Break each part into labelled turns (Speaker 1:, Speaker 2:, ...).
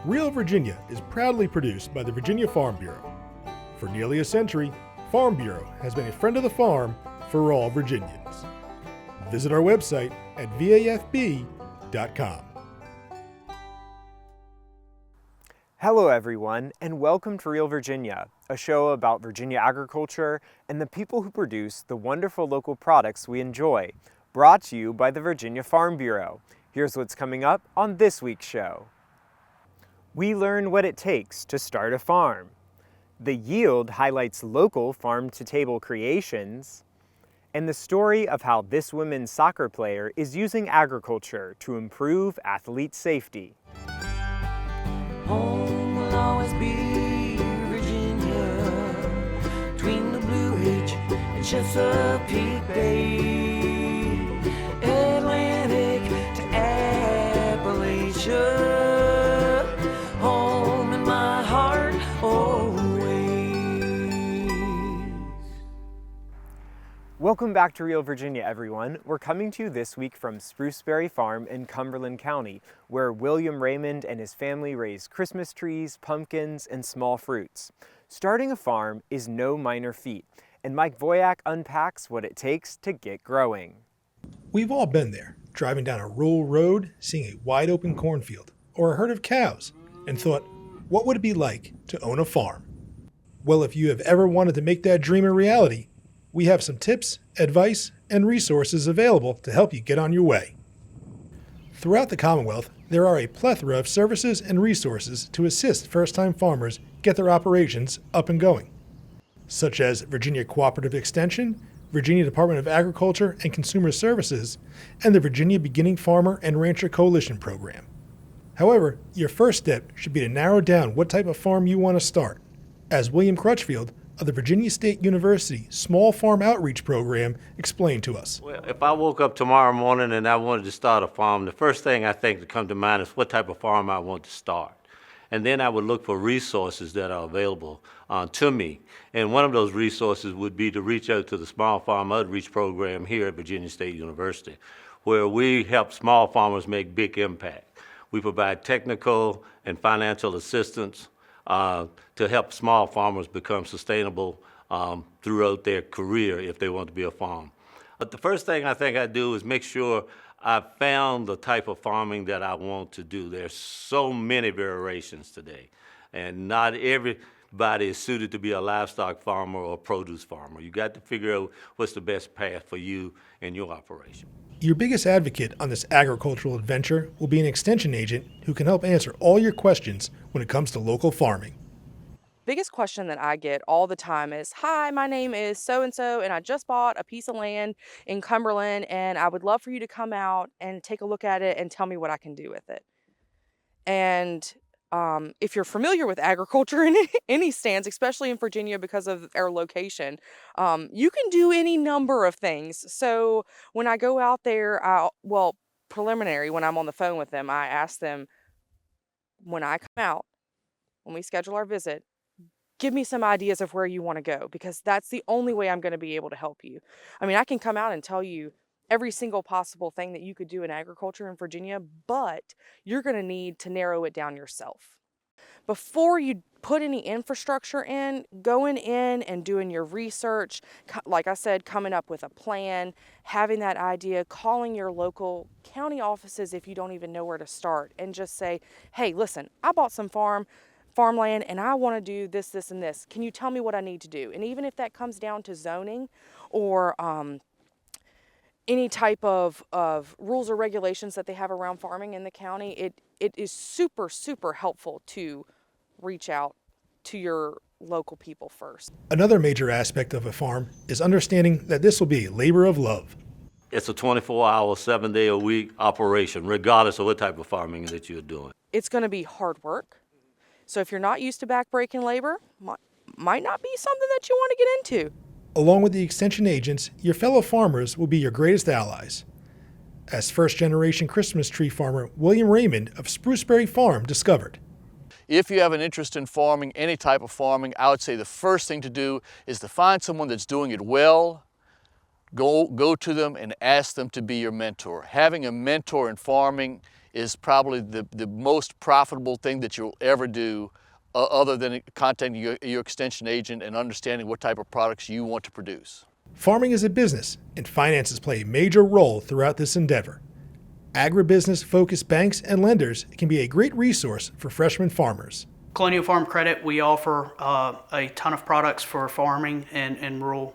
Speaker 1: Real Virginia is proudly produced by the Virginia Farm Bureau. For nearly a century, Farm Bureau has been a friend of the farm for all Virginians. Visit our website at vafb.com.
Speaker 2: Hello everyone, and welcome to Real Virginia, a show about Virginia agriculture and the people who produce the wonderful local products we enjoy, brought to you by the Virginia Farm Bureau. Here's what's coming up on this week's show. We learn what it takes to start a farm. The Yield highlights local farm-to-table creations, and the story of how this women's soccer player is using agriculture to improve athlete safety.
Speaker 3: Home will always be Virginia, between the Blue Ridge and Chesapeake Bay, Atlantic to Appalachia. Home in my heart always.
Speaker 2: Welcome back to Real Virginia, everyone. We're coming to you this week from Spruceberry Farm in Cumberland County, where William Raymond and his family raise Christmas trees, pumpkins, and small fruits. Starting a farm is no minor feat, and Mike Voyak unpacks what it takes to get growing.
Speaker 1: We've all been there, driving down a rural road, seeing a wide open cornfield or a herd of cows, and thought, what would it be like to own a farm? Well, if you have ever wanted to make that dream a reality, we have some tips, advice, and resources available to help you get on your way. Throughout the Commonwealth, there are a plethora of services and resources to assist first-time farmers get their operations up and going, such as Virginia Cooperative Extension, Virginia Department of Agriculture and Consumer Services, and the Virginia Beginning Farmer and Rancher Coalition Program. However, your first step should be to narrow down what type of farm you want to start, as William Crutchfield of the Virginia State University Small Farm Outreach Program explained to us.
Speaker 4: Well, if I woke up tomorrow morning and I wanted to start a farm, the first thing I think to come to mind is what type of farm I want to start. And then I would look for resources that are available to me. And one of those resources would be to reach out to the Small Farm Outreach Program here at Virginia State University, where we help small farmers make big impact. We provide technical and financial assistance to help small farmers become sustainable throughout their career if they want to be a farm. But the first thing I think I do is make sure I've found the type of farming that I want to do. There's so many variations today, and not everybody is suited to be a livestock farmer or a produce farmer. You got to figure out what's the best path for you and your operation.
Speaker 1: Your biggest advocate on this agricultural adventure will be an extension agent who can help answer all your questions when it comes to local farming.
Speaker 5: Biggest question that I get all the time is, hi, my name is so-and-so, and I just bought a piece of land in Cumberland, and I would love for you to come out and take a look at it and tell me what I can do with it. And if you're familiar with agriculture in any stance, especially in Virginia because of our location, you can do any number of things. So when I go out there, preliminary, when I'm on the phone with them, I ask them, when I come out, when we schedule our visit, give me some ideas of where you want to go, because that's the only way I'm going to be able to help you. I mean, I can come out and tell you every single possible thing that you could do in agriculture in Virginia, but you're going to need to narrow it down yourself. Before you put any infrastructure in, going in and doing your research, like I said, coming up with a plan, having that idea, calling your local county offices if you don't even know where to start, and just say, hey, listen, I bought some farmland and I want to do this, this, and this. Can you tell me what I need to do? And even if that comes down to zoning or any type of rules or regulations that they have around farming in the county, it is super, super helpful to reach out to your local people first.
Speaker 1: Another major aspect of a farm is understanding that this will be a labor of love.
Speaker 4: It's a 24-hour, 7-day-a-week operation, regardless of what type of farming that you're doing.
Speaker 5: It's going to be hard work. So if you're not used to backbreaking labor, might not be something that you want to get into.
Speaker 1: Along with the extension agents, your fellow farmers will be your greatest allies. As first-generation Christmas tree farmer William Raymond of Spruceberry Farm discovered.
Speaker 6: If you have an interest in farming, any type of farming, I would say the first thing to do is to find someone that's doing it well. Go to them and ask them to be your mentor. Having a mentor in farming is probably the most profitable thing that you'll ever do, other than contacting your extension agent and understanding what type of products you want to produce.
Speaker 1: Farming is a business, and finances play a major role throughout this endeavor. Agribusiness-focused banks and lenders can be a great resource for freshman farmers.
Speaker 7: Colonial Farm Credit, we offer a ton of products for farming in rural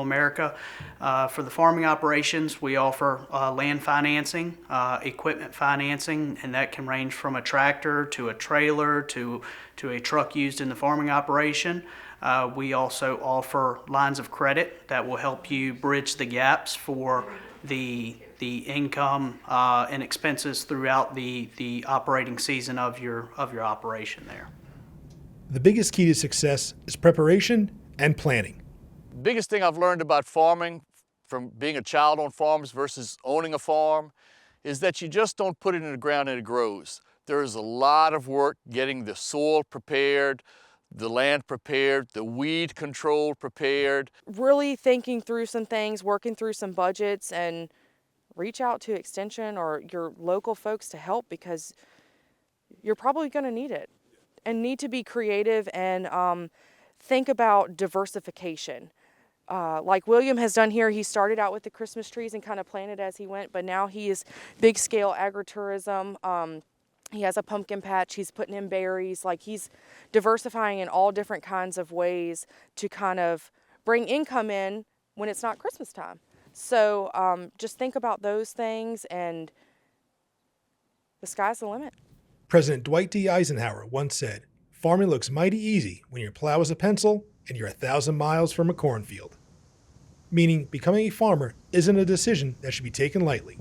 Speaker 7: America. For the farming operations, we offer land financing, equipment financing, and that can range from a tractor to a trailer to a truck used in the farming operation. We also offer lines of credit that will help you bridge the gaps for the income and expenses throughout the operating season of your operation there.
Speaker 1: The biggest key to success is preparation and planning.
Speaker 6: Biggest thing I've learned about farming from being a child on farms versus owning a farm is that you just don't put it in the ground and it grows. There's a lot of work getting the soil prepared, the land prepared, the weed control prepared.
Speaker 5: Really thinking through some things, working through some budgets, and reach out to Extension or your local folks to help, because you're probably going to need it and need to be creative and think about diversification. Like William has done here, he started out with the Christmas trees and kind of planted as he went, but now he is big scale agritourism. He has a pumpkin patch, he's putting in berries, like he's diversifying in all different kinds of ways to kind of bring income in when it's not Christmas time. So just think about those things, and the sky's the limit.
Speaker 1: President Dwight D. Eisenhower once said, "Farming looks mighty easy when your plow is a pencil and you're 1,000 miles from a cornfield." Meaning becoming a farmer isn't a decision that should be taken lightly.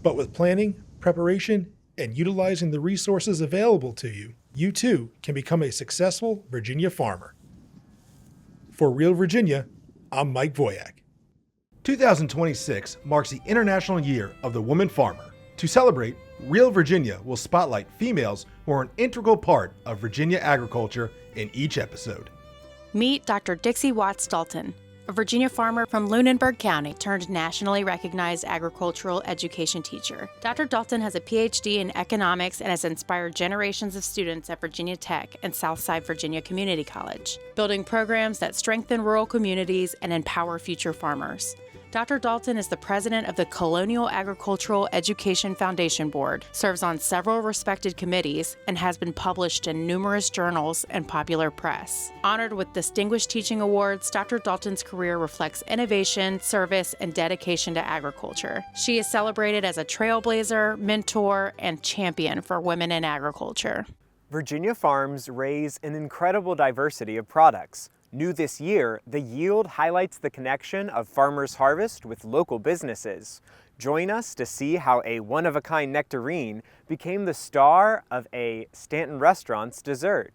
Speaker 1: But with planning, preparation, and utilizing the resources available to you, you too can become a successful Virginia farmer. For Real Virginia, I'm Mike Voyak. 2026 marks the International Year of the Woman Farmer. To celebrate, Real Virginia will spotlight females who are an integral part of Virginia agriculture in each episode.
Speaker 8: Meet Dr. Dixie Watts Staunton, a Virginia farmer from Lunenburg County turned nationally recognized agricultural education teacher. Dr. Dalton has a PhD in economics and has inspired generations of students at Virginia Tech and Southside Virginia Community College, building programs that strengthen rural communities and empower future farmers. Dr. Dalton is the president of the Colonial Agricultural Education Foundation Board, serves on several respected committees, and has been published in numerous journals and popular press. Honored with distinguished teaching awards, Dr. Dalton's career reflects innovation, service, and dedication to agriculture. She is celebrated as a trailblazer, mentor, and champion for women in agriculture.
Speaker 2: Virginia farms raise an incredible diversity of products. New this year, the yield highlights the connection of farmers' harvest with local businesses. Join us to see how a one-of-a-kind nectarine became the star of a Staunton restaurant's dessert.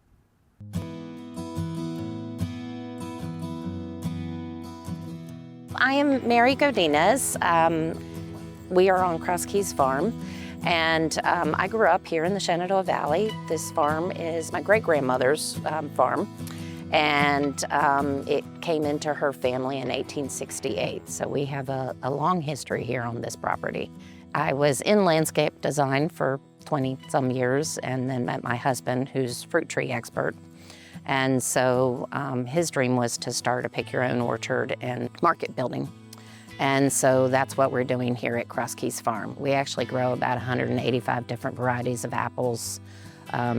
Speaker 9: I am Mary Godinez. We are on Cross Keys Farm, and I grew up here in the Shenandoah Valley. This farm is my great-grandmother's farm. And it came into her family in 1868, so we have a long history here on this property. I was in landscape design for 20-some years and then met my husband, who's fruit tree expert. And so his dream was to start a pick-your-own orchard and market building. And so that's what we're doing here at Cross Keys Farm. We actually grow about 185 different varieties of apples.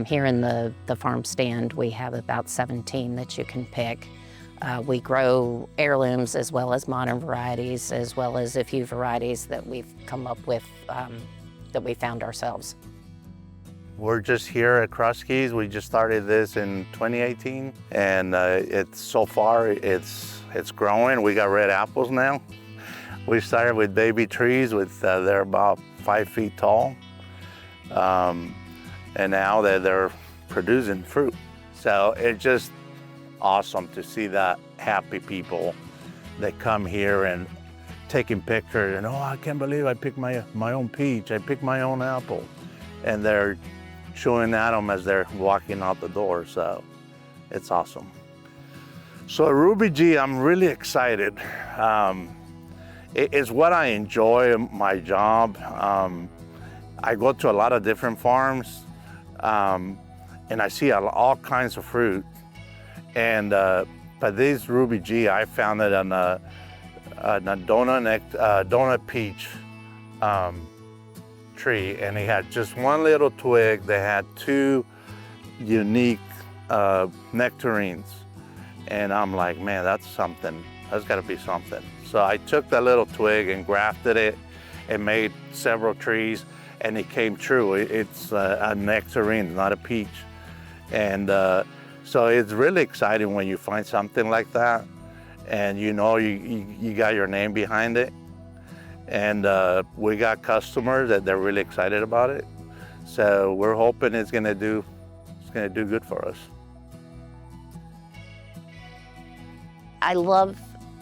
Speaker 9: Here in the farm stand, we have about 17 that you can pick. We grow heirlooms as well as modern varieties, as well as a few varieties that we've come up with that we found ourselves.
Speaker 10: We're just here at Cross Keys. We just started this in 2018, and so far it's growing. We got red apples now. We started with baby trees they're about 5 feet tall. And now they're producing fruit. So it's just awesome to see that happy people that come here and taking pictures and, oh, I can't believe I picked my own peach, I picked my own apple. And they're chewing at them as they're walking out the door, so it's awesome. So at Ruby G, I'm really excited. It's what I enjoy, my job. I go to a lot of different farms, and I see all kinds of fruit. And but this Ruby G, I found it on a donut peach tree, and it had just one little twig that had two unique nectarines. And I'm like, man, that's something. That's got to be something. So I took that little twig and grafted it and made several trees, and it came true. It's a nectarine, not a peach. And so it's really exciting when you find something like that, and you know you got your name behind it. And we got customers that they're really excited about it. So we're hoping it's gonna do good for us.
Speaker 9: I love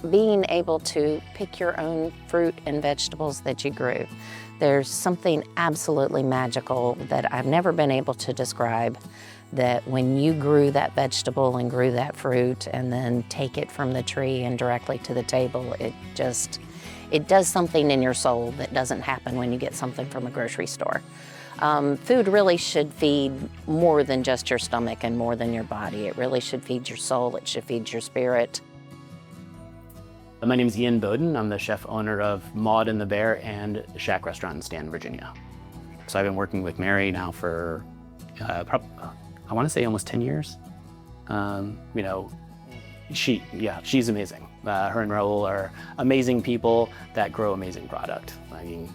Speaker 9: being able to pick your own fruit and vegetables that you grew. There's something absolutely magical that I've never been able to describe, that when you grew that vegetable and grew that fruit and then take it from the tree and directly to the table, it does something in your soul that doesn't happen when you get something from a grocery store. Food really should feed more than just your stomach and more than your body. It really should feed your soul, it should feed your spirit.
Speaker 11: My name is Ian Bowden. I'm the chef owner of Maude and the Bear and Shack Restaurant in Staunton, Virginia. So I've been working with Mary now for, I want to say almost 10 years. She's amazing. Her and Raul are amazing people that grow amazing product. I mean,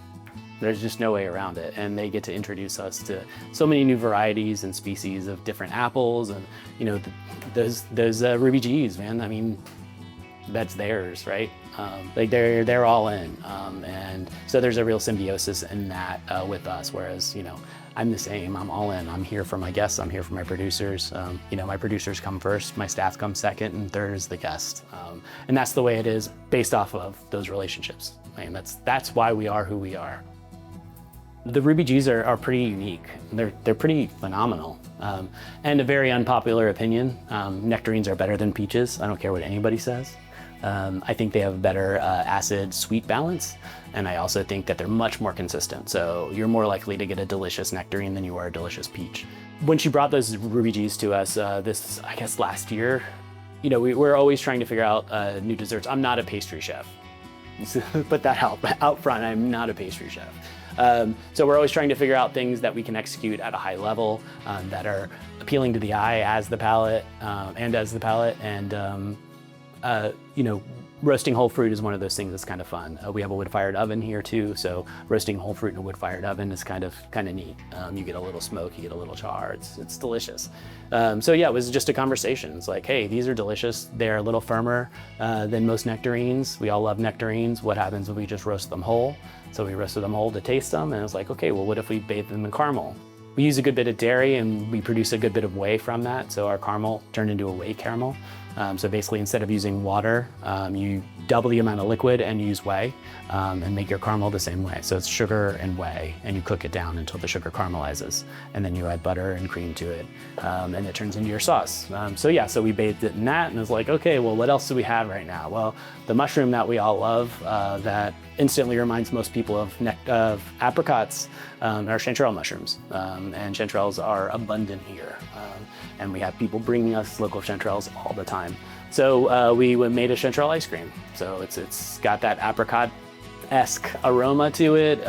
Speaker 11: there's just no way around it. And they get to introduce us to so many new varieties and species of different apples, and those Ruby G's, man. I mean, that's theirs, right? Like they're all in, and so there's a real symbiosis in that with us. Whereas I'm the same. I'm all in. I'm here for my guests. I'm here for my producers. My producers come first, my staff comes second, and third is the guest. And that's the way it is, based off of those relationships. I mean, that's why we are who we are. The Ruby G's are pretty unique. They're pretty phenomenal. And a very unpopular opinion, nectarines are better than peaches. I don't care what anybody says. I think they have a better acid-sweet balance, and I also think that they're much more consistent. So you're more likely to get a delicious nectarine than you are a delicious peach. When she brought those Ruby G's to us, I guess last year, we're always trying to figure out new desserts. I'm not a pastry chef. Put that out front, I'm not a pastry chef. So we're always trying to figure out things that we can execute at a high level, that are appealing to the eye as the palate, and roasting whole fruit is one of those things that's kind of fun. We have a wood-fired oven here too, so roasting whole fruit in a wood-fired oven is kind of neat. You get a little smoke, you get a little char. It's delicious. So yeah, it was just a conversation. It's like, hey, these are delicious. They're a little firmer than most nectarines. We all love nectarines. What happens if we just roast them whole? So we roasted them whole to taste them, and it's like, okay, well, what if we bathe them in caramel? We use a good bit of dairy, and we produce a good bit of whey from that, so our caramel turned into a whey caramel. So basically, instead of using water, you double the amount of liquid and use whey, and make your caramel the same way. So it's sugar and whey, and you cook it down until the sugar caramelizes, and then you add butter and cream to it, and it turns into your sauce. So we bathed it in that, and it's like, okay, well, what else do we have right now? Well, the mushroom that we all love, that instantly reminds most people of apricots, are chanterelle mushrooms, and chanterelles are abundant here. And we have people bringing us local chanterelles all the time. So we made a chanterelle ice cream. So it's got that apricot-esque aroma to it.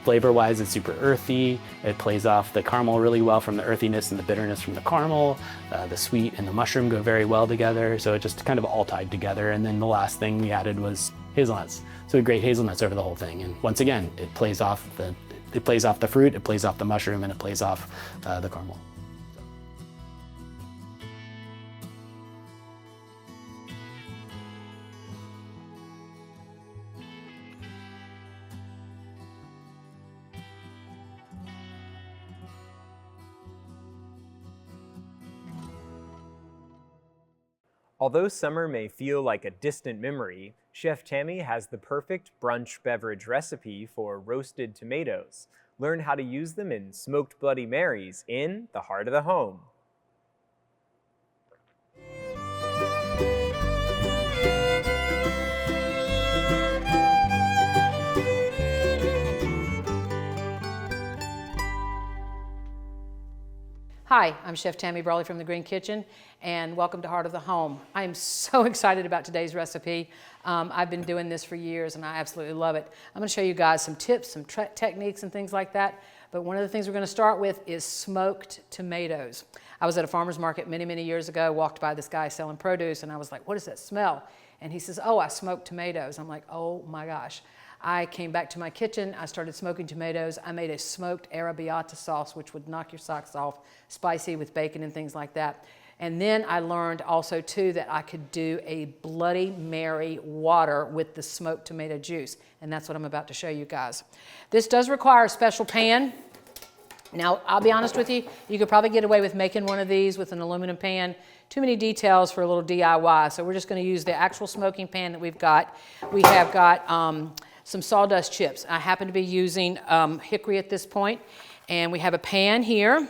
Speaker 11: Flavor-wise, it's super earthy. It plays off the caramel really well from the earthiness and the bitterness from the caramel. The sweet and the mushroom go very well together. So it just kind of all tied together. And then the last thing we added was hazelnuts. So we grate hazelnuts over the whole thing. And once again, it plays off the fruit, it plays off the mushroom, and it plays off the caramel.
Speaker 2: Although summer may feel like a distant memory, Chef Tammy has the perfect brunch beverage recipe for roasted tomatoes. Learn how to use them in smoked Bloody Marys in the heart of the home.
Speaker 12: Hi, I'm Chef Tammy Brawley from the Green Kitchen, and welcome to Heart of the Home. I am so excited about today's recipe. I've been doing this for years, and I absolutely love it. I'm going to show you guys some tips, some techniques, and things like that. But one of the things we're going to start with is smoked tomatoes. I was at a farmer's market many, many years ago, walked by this guy selling produce, and I was like, what does that smell? And he says, oh, I smoked tomatoes. I'm like, oh my gosh. I came back to my kitchen, I started smoking tomatoes. I made a smoked arrabbiata sauce, which would knock your socks off, spicy with bacon and things like that. And then I learned also too that I could do a Bloody Mary water with the smoked tomato juice. And that's what I'm about to show you guys. This does require a special pan. Now, I'll be honest with you, you could probably get away with making one of these with an aluminum pan. Too many details for a little DIY, so we're just going to use the actual smoking pan that we've got. We have got some sawdust chips. I happen to be using hickory at this point, and we have a pan here,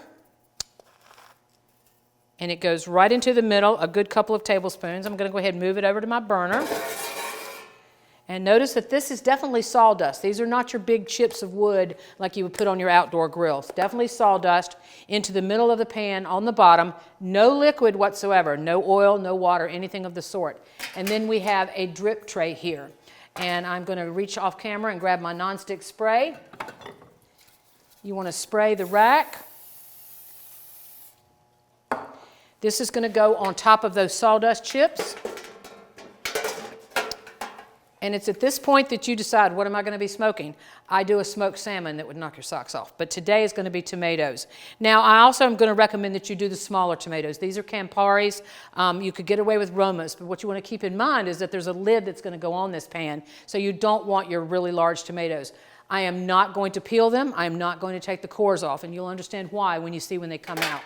Speaker 12: and it goes right into the middle, a good couple of tablespoons. I'm going to go ahead and move it over to my burner. And notice that this is definitely sawdust. These are not your big chips of wood like you would put on your outdoor grills. Definitely sawdust into the middle of the pan on the bottom. No liquid whatsoever, no oil, no water, anything of the sort. And then we have a drip tray here. And I'm going to reach off camera and grab my nonstick spray. You want to spray the rack. This is going to go on top of those sawdust chips. And it's at this point that you decide, what am I going to be smoking? I do a smoked salmon that would knock your socks off. But today is going to be tomatoes. Now, I also am going to recommend that you do the smaller tomatoes. These are Camparis. You could get away with Romas. But what you want to keep in mind is that there's a lid that's going to go on this pan. So you don't want your really large tomatoes. I am not going to peel them. I am not going to take the cores off. And you'll understand why when you see when they come out.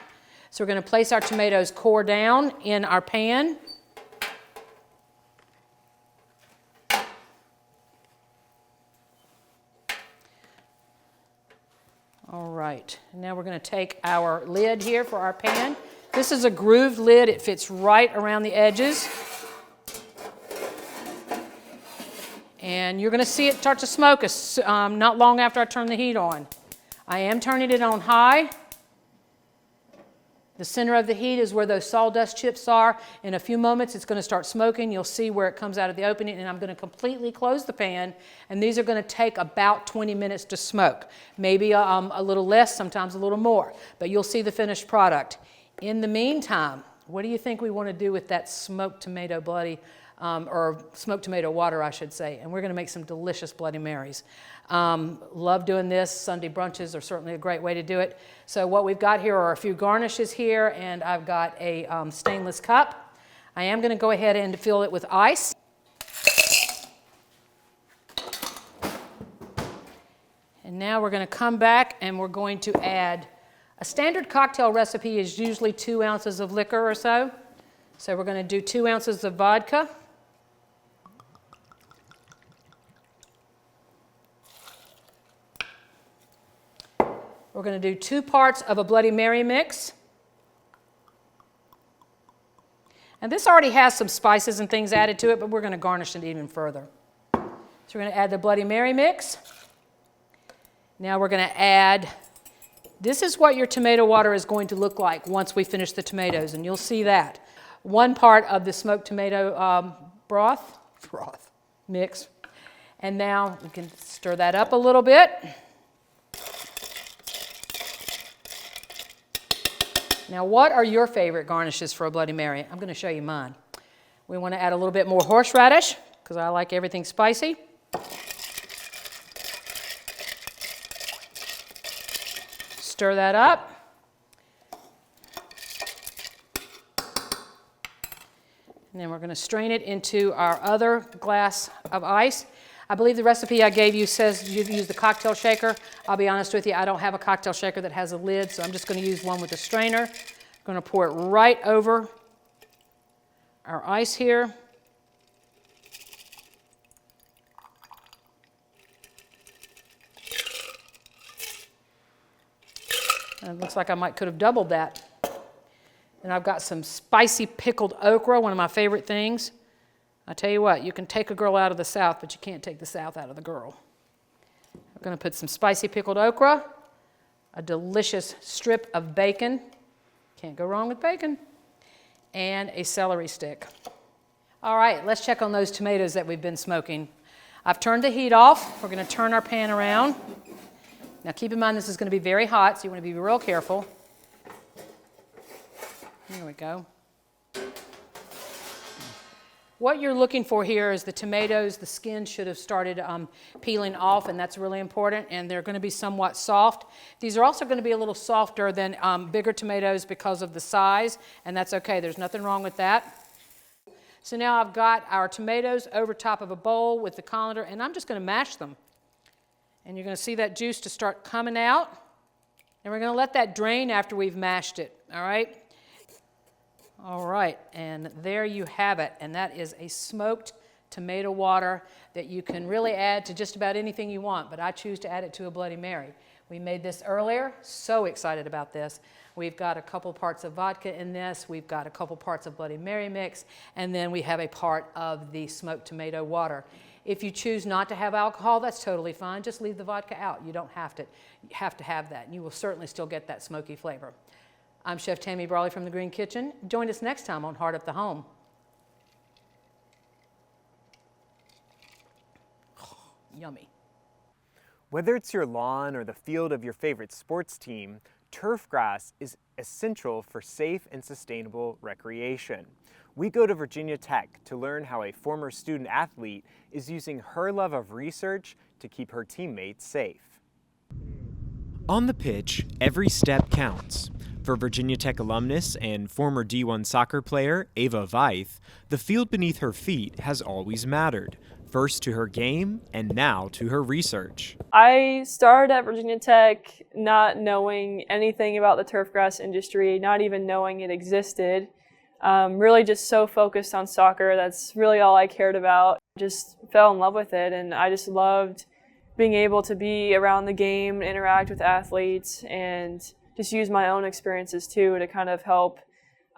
Speaker 12: So we're going to place our tomatoes core down in our pan. All right, now we're going to take our lid here for our pan. This is a grooved lid. It fits right around the edges. And you're going to see it start to smoke not long after I turn the heat on. I am turning it on high. The center of the heat is where those sawdust chips are. In a few moments, it's going to start smoking. You'll see where it comes out of the opening, and I'm going to completely close the pan, and these are going to take about 20 minutes to smoke. Maybe a little less, sometimes a little more, but you'll see the finished product. In the meantime, what do you think we want to do with that smoked tomato or smoked tomato water, I should say, and we're going to make some delicious Bloody Marys. Love doing this. Sunday brunches are certainly a great way to do it. So what we've got here are a few garnishes here, and I've got a stainless cup. I am going to go ahead and fill it with ice. And now we're going to come back and we're going to add, a standard cocktail recipe is usually 2 ounces of liquor or so. So we're going to do 2 ounces of vodka. We're going to do 2 parts of a Bloody Mary mix. And this already has some spices and things added to it, but we're going to garnish it even further. So we're going to add the Bloody Mary mix. Now we're going to add, this is what your tomato water is going to look like once we finish the tomatoes, and you'll see that. 1 part of the smoked tomato broth mix. And now we can stir that up a little bit. Now, what are your favorite garnishes for a Bloody Mary? I'm going to show you mine. We want to add a little bit more horseradish, because I like everything spicy. Stir that up. And then we're going to strain it into our other glass of ice. I believe the recipe I gave you says you use the cocktail shaker. I'll be honest with you, I don't have a cocktail shaker that has a lid, so I'm just going to use one with a strainer. I'm going to pour it right over our ice here. And it looks like I could have doubled that. And I've got some spicy pickled okra, one of my favorite things. I tell you what, you can take a girl out of the South, but you can't take the South out of the girl. I'm going to put some spicy pickled okra, a delicious strip of bacon, Can't go wrong with bacon. And a celery stick. All right, let's check on those tomatoes that we've been smoking. I've turned the heat off. We're going to turn our pan around. Now keep in mind this is going to be very hot, so you want to be real careful. There we go. What you're looking for here is the tomatoes, the skin should have started peeling off, and that's really important, and they're going to be somewhat soft. These are also going to be a little softer than bigger tomatoes because of the size, and that's okay. There's nothing wrong with that. So now I've got our tomatoes over top of a bowl with the colander, and I'm just going to mash them. And you're going to see that juice to start coming out, and we're going to let that drain after we've mashed it, all right? All right, and there you have it, and that is a smoked tomato water that you can really add to just about anything you want, but I choose to add it to a Bloody Mary. We made this earlier, so excited about this. We've got a couple parts of vodka in this, we've got a couple parts of Bloody Mary mix, and then we have a part of the smoked tomato water. If you choose not to have alcohol, that's totally fine. Just leave the vodka out. You don't have to. You have to have that, and you will certainly still get that smoky flavor. I'm Chef Tammy Brawley from the Green Kitchen. Join us next time on Heart of the Home. Oh, yummy.
Speaker 2: Whether it's your lawn or the field of your favorite sports team, turf grass is essential for safe and sustainable recreation. We go to Virginia Tech to learn how a former student athlete is using her love of research to keep her teammates safe. On the pitch, every step counts. For Virginia Tech alumnus and former D1 soccer player Ava Veith, the field beneath her feet has always mattered, first to her game and now to her research.
Speaker 13: I started at Virginia Tech not knowing anything about the turfgrass industry, not even knowing it existed. Really just so focused on soccer, that's really all I cared about. Just fell in love with it, and I just loved being able to be around the game, interact with athletes, and just use my own experiences too to kind of help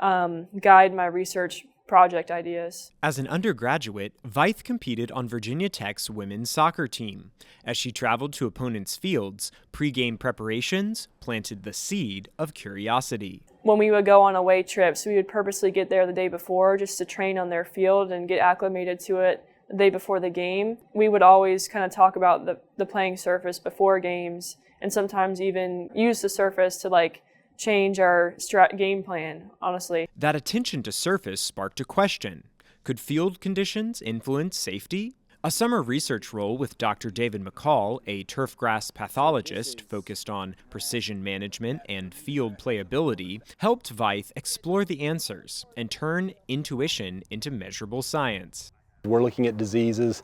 Speaker 13: guide my research project ideas.
Speaker 2: As an undergraduate, Veith competed on Virginia Tech's women's soccer team. As she traveled to opponents' fields, pregame preparations planted the seed of curiosity.
Speaker 13: When we would go on away trips, we would purposely get there the day before just to train on their field and get acclimated to it the day before the game. We would always kind of talk about the playing surface before games, and sometimes even use the surface to change our game plan, honestly.
Speaker 2: That attention to surface sparked a question. Could field conditions influence safety? A summer research role with Dr. David McCall, a turfgrass pathologist focused on precision management and field playability, helped Veith explore the answers and turn intuition into measurable science.
Speaker 14: We're looking at diseases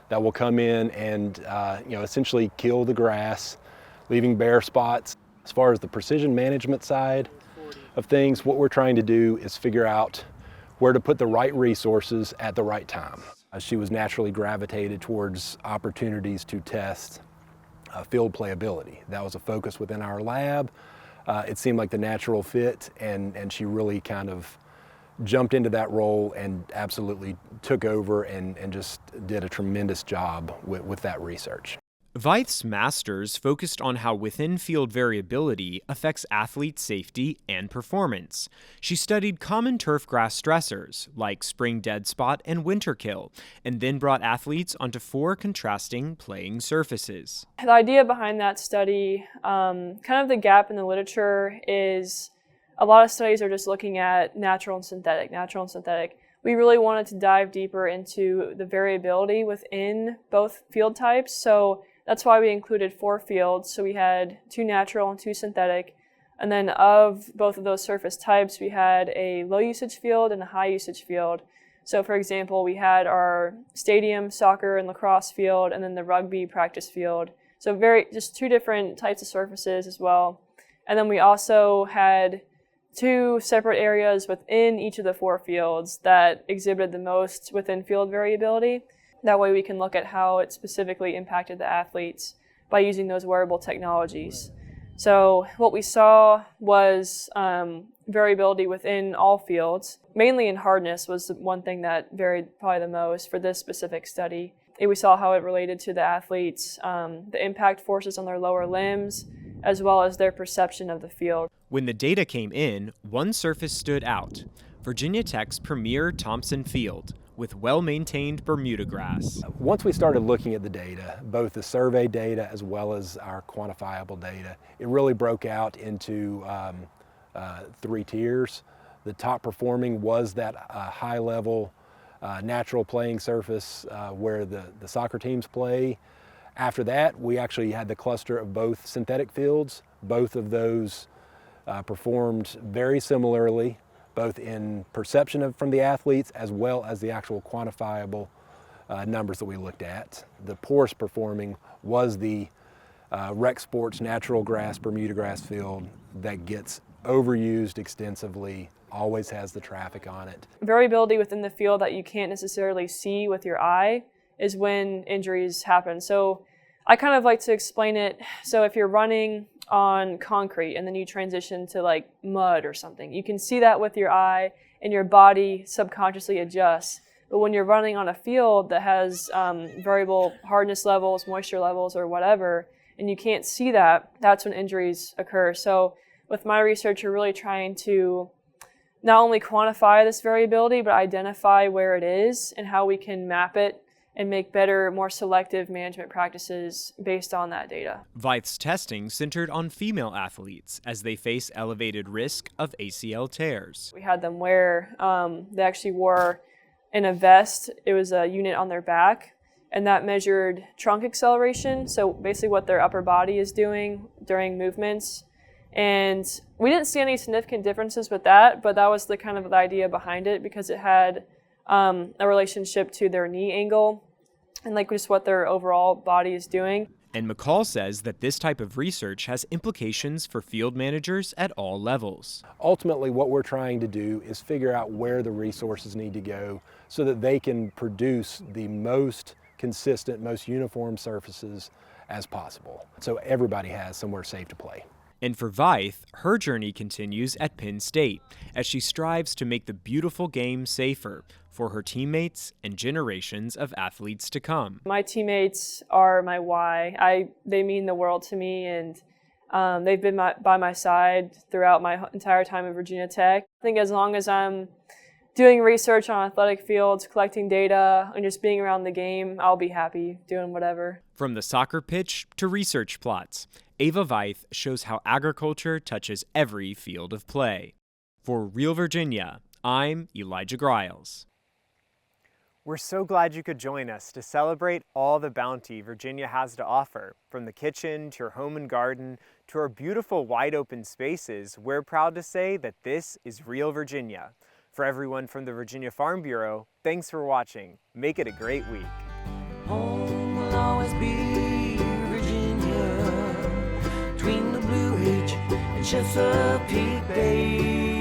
Speaker 14: that will come in and essentially kill the grass, leaving bare spots. As far as the precision management side of things, what we're trying to do is figure out where to put the right resources at the right time. She was naturally gravitated towards opportunities to test field playability. That was a focus within our lab. It seemed like the natural fit, and she really kind of jumped into that role and absolutely took over and just did a tremendous job with that research.
Speaker 2: Veith's master's focused on how within-field variability affects athletes' safety and performance. She studied common turfgrass stressors like spring dead spot and winter kill, and then brought athletes onto 4 contrasting playing surfaces.
Speaker 13: The idea behind that study, kind of the gap in the literature, is a lot of studies are just looking at natural and synthetic. We really wanted to dive deeper into the variability within both field types, so that's why we included 4 fields. So we had 2 natural and 2 synthetic. And then of both of those surface types, we had a low usage field and a high usage field. So for example, we had our stadium soccer and lacrosse field, and then the rugby practice field. So just 2 different types of surfaces as well. And then we also had 2 separate areas within each of the 4 fields that exhibited the most within field variability. That way we can look at how it specifically impacted the athletes by using those wearable technologies. So what we saw was variability within all fields. Mainly in hardness was the one thing that varied probably the most for this specific study. We saw how it related to the athletes, the impact forces on their lower limbs, as well as their perception of the field.
Speaker 2: When the data came in, one surface stood out: Virginia Tech's premier Thompson Field, with well-maintained Bermuda grass.
Speaker 14: Once we started looking at the data, both the survey data as well as our quantifiable data, it really broke out into 3 tiers. The top performing was that high-level natural playing surface where the soccer teams play. After that, we actually had the cluster of both synthetic fields. Both of those performed very similarly, both in perception from the athletes as well as the actual quantifiable numbers that we looked at. The poorest performing was the rec sports natural grass Bermuda grass field that gets overused extensively, always has the traffic on it.
Speaker 13: Variability within the field that you can't necessarily see with your eye is when injuries happen. So I kind of like to explain it. So if you're running on concrete and then you transition to like mud or something, you can see that with your eye and your body subconsciously adjusts. But when you're running on a field that has variable hardness levels, moisture levels, or whatever, and you can't see that, that's when injuries occur. So with my research, you're really trying to not only quantify this variability, but identify where it is and how we can map it and make better, more selective management practices based on that data.
Speaker 2: Veith's testing centered on female athletes as they face elevated risk of ACL tears.
Speaker 13: We had them wear, they actually wore in a vest, it was a unit on their back, and that measured trunk acceleration, so basically what their upper body is doing during movements. And we didn't see any significant differences with that, but that was the kind of the idea behind it, because it had a relationship to their knee angle and like just what their overall body is doing.
Speaker 2: And McCall says that this type of research has implications for field managers at all levels.
Speaker 14: Ultimately, what we're trying to do is figure out where the resources need to go so that they can produce the most consistent, most uniform surfaces as possible, so everybody has somewhere safe to play.
Speaker 2: And for Veith, her journey continues at Penn State as she strives to make the beautiful game safer for her teammates and generations of athletes to come.
Speaker 13: My teammates are my why. They mean the world to me, and they've been by my side throughout my entire time at Virginia Tech. I think as long as I'm doing research on athletic fields, collecting data, and just being around the game, I'll be happy doing whatever.
Speaker 2: From the soccer pitch to research plots, Ava Veith shows how agriculture touches every field of play. For Real Virginia, I'm Elijah Griles. We're so glad you could join us to celebrate all the bounty Virginia has to offer. From the kitchen to your home and garden to our beautiful wide open spaces, we're proud to say that this is Real Virginia. For everyone from the Virginia Farm Bureau, thanks for watching. Make it a great week.
Speaker 3: Home will always be Virginia, between the Blue Ridge and Chesapeake Bay.